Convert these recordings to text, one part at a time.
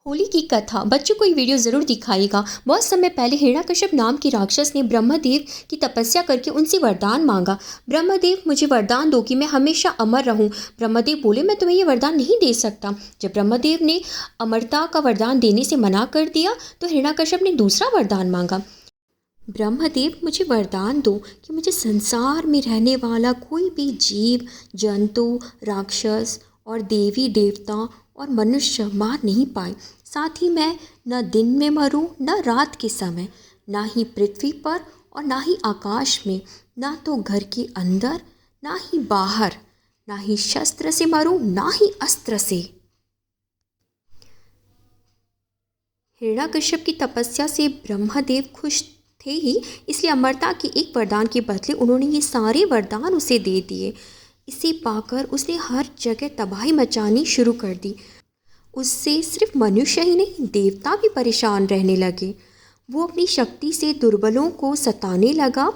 होली की कथा बच्चों को ये वीडियो ज़रूर दिखाइएगा। बहुत समय पहले हिरण्यकश्यप नाम के राक्षस ने ब्रह्मदेव की तपस्या करके उनसे वरदान मांगा। ब्रह्मदेव, मुझे वरदान दो कि मैं हमेशा अमर रहूं। ब्रह्मदेव बोले, मैं तुम्हें ये वरदान नहीं दे सकता। जब ब्रह्मदेव ने अमरता का वरदान देने से मना कर दिया तो हिरण्यकश्यप ने दूसरा वरदान मांगा। ब्रह्मदेव, मुझे वरदान दो कि मुझे संसार में रहने वाला कोई भी जीव जंतु, राक्षस और देवी देवता और मनुष्य मार नहीं पाए। साथ ही मैं न दिन में मरूं न रात के समय, ना ही पृथ्वी पर और ना ही आकाश में, ना तो घर के अंदर ना ही बाहर, ना ही शस्त्र से मरूं ना ही अस्त्र से। हिरण्यकश्यप की तपस्या से ब्रह्मदेव खुश थे ही, इसलिए अमरता के एक वरदान के बदले उन्होंने ये सारे वरदान उसे दे दिए। इसे पाकर उसने हर जगह तबाही मचानी शुरू कर दी। उससे सिर्फ मनुष्य ही नहीं, देवता भी परेशान रहने लगे। वो अपनी शक्ति से दुर्बलों को सताने लगा।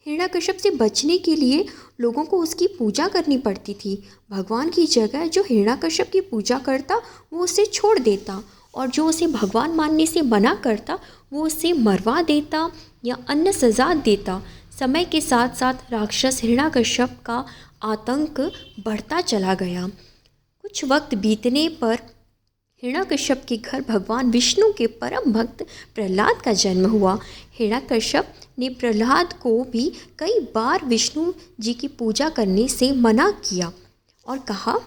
हिरण्यकश्यप से बचने के लिए लोगों को उसकी पूजा करनी पड़ती थी। भगवान की जगह जो हिरण्यकश्यप की पूजा करता वो उसे छोड़ देता, और जो उसे भगवान मानने से मना करता वो उसे मरवा देता या अन्य सज़ा देता। समय के साथ साथ राक्षस हिरण्यकश्यप का आतंक बढ़ता चला गया। कुछ वक्त बीतने पर हिरण्यकश्यप के घर भगवान विष्णु के परम भक्त प्रहलाद का जन्म हुआ। हिरण्यकश्यप ने प्रहलाद को भी कई बार विष्णु जी की पूजा करने से मना किया और कहा,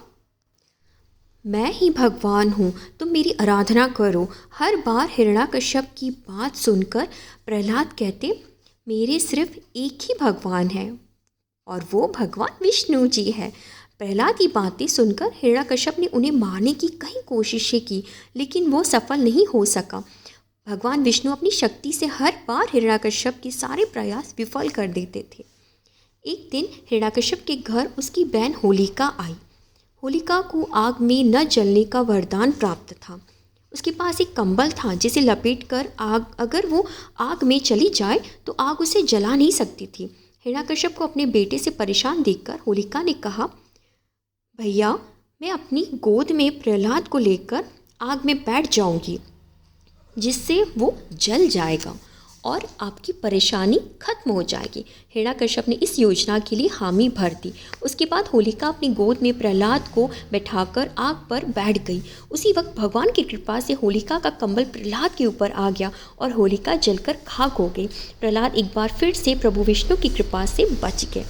मैं ही भगवान हूँ, तुम मेरी आराधना करो। हर बार हिरण्यकश्यप की बात सुनकर प्रहलाद कहते, मेरे सिर्फ एक ही भगवान है और वो भगवान विष्णु जी है। प्रहलाद की बातें सुनकर हिरण्यकश्यप ने उन्हें मारने की कई कोशिशें की, लेकिन वो सफल नहीं हो सका। भगवान विष्णु अपनी शक्ति से हर बार हिरण्यकश्यप के सारे प्रयास विफल कर देते थे। एक दिन हिरण्यकश्यप के घर उसकी बहन होलिका आई। होलिका को आग में न जलने का वरदान प्राप्त था। उसके पास एक कंबल था जिसे लपेटकर अगर वो आग में चली जाए तो आग उसे जला नहीं सकती थी। हिरण्यकश्यप को अपने बेटे से परेशान देखकर होलिका ने कहा, भैया, मैं अपनी गोद में प्रहलाद को लेकर आग में बैठ जाऊंगी, जिससे वो जल जाएगा और आपकी परेशानी खत्म हो जाएगी। हिरण्यकश्यप ने इस योजना के लिए हामी भर दी। उसके बाद होलिका अपनी गोद में प्रहलाद को बैठाकर आग पर बैठ गई। उसी वक्त भगवान की कृपा से होलिका का कंबल प्रहलाद के ऊपर आ गया और होलिका जलकर खाक हो गई। प्रहलाद एक बार फिर से प्रभु विष्णु की कृपा से बच गए।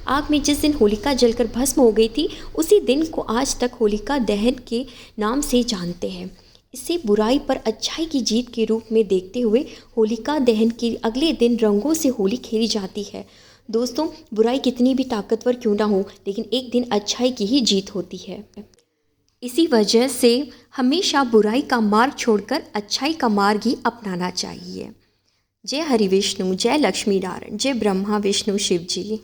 आग में जिस दिन होलिका जलकर भस्म हो गई थी, उसी दिन को आज तक होलिका दहन के नाम से जानते हैं। इसे बुराई पर अच्छाई की जीत के रूप में देखते हुए होलिका दहन के अगले दिन रंगों से होली खेली जाती है। दोस्तों, बुराई कितनी भी ताकतवर क्यों ना हो, लेकिन एक दिन अच्छाई की ही जीत होती है। इसी वजह से हमेशा बुराई का मार्ग छोड़कर अच्छाई का मार्ग ही अपनाना चाहिए। जय हरि विष्णु, जय लक्ष्मी नारायण, जय ब्रह्मा विष्णु शिव जी।